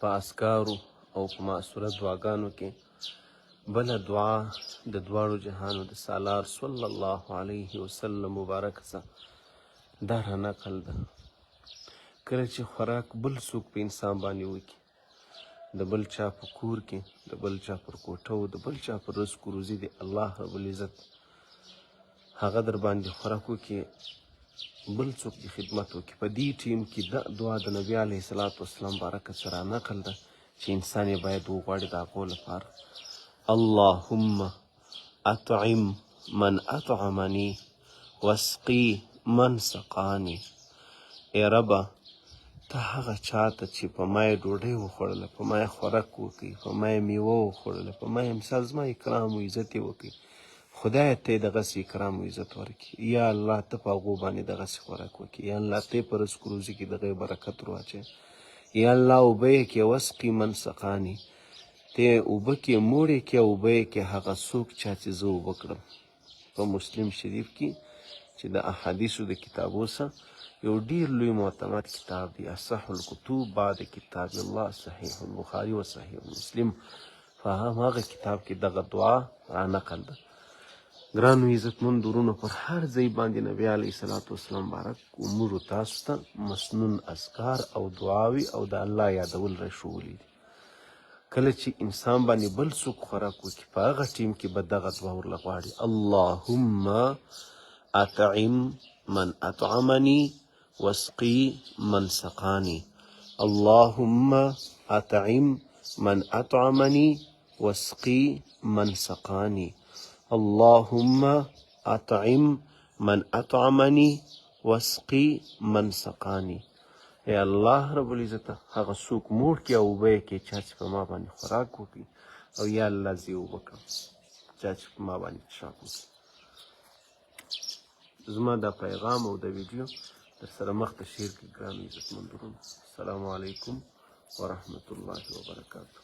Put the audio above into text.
په اذکارو او په معصوره دعاګانو کې بله دعا د دواړو جهانو د سالار صلی الله علیه وسلم مبارک څخه دا رانقل ده. کله چې خوراک بل څوک په انسان باندې وکړي، د بل چا په کور کې، د بل چا پر کوټه و، د بل چا پر رزق و روزي دی الله رب العزت هغه در باندې خوراک وکړي، بل څوک د خدمت وکړي. په دې ټیم کې دا دعا د نبي علیه الصلاة والسلام بارکه څه رانقل ده چې انسان یې باید وغواړي د هغو لپاره. اللهم اطعم من اطعمني واسقي من سقاني. ای ربه ته هغه چاته چې په ما یې ډوډۍ وخوړله، په ما یې خوراک وکړي، په ما یې میوه وخوړله، په ما یې مثال زما اکرام و عزت یې وکړي، خدایه ته یې دغسې اکرام و عزت ورکړي. یا الله ته په هغو باندې دغسې خوراک وکړي. یا الله ته یې په رزق روزي کې دغه یې برکت ور واچوي. یا الله اوبه یې کې وسقي من سقاني، ته یې اوبه کې موړ یې کې، اوبه یې کې هغه څوک چا چې زه اوبه کړم. په مسلم شریف کې چې د احادیثو د کتابو څخه یو ډیر لوی معتمد کتاب دی، اصح الکتب بعد کتاب الله صحیح البخاري و صحیح مسلم، په هغه کتاب کې دغه دعا رانقل ده. ګرانو عزتمند ورونو، پر هر ځای باندې نبی علیه الصلاة والسلام بارک امورو تاسو ته مسنون اذکار او دعاوې او د الله یادول راښولي دي. کله چې انسان باندې بل څوک خوراک وکړي، په هغه ټیم کې به دغه دعا ورله غواړي. اللهم اطعم من اطعمني واسقي من سقاني. اللهم اطعم من اطعمني واسقي من سقاني. اللهم اطعم من اطعمني واسقي من سقاني. ای الله رب العزت هغه څوک موړ کړي او اوبه یې کړي چا چې په ما باندې خوراک وکړي، او یا الله زه یې اوبه کړم چا چې په ما باندې څښاک وکړي. زما دا پیغام او دا ویډیو در سره مخ ته شیر کړي ګرانو عزتمند ورونو. السلام علیکم ورحمة الله وبرکاته.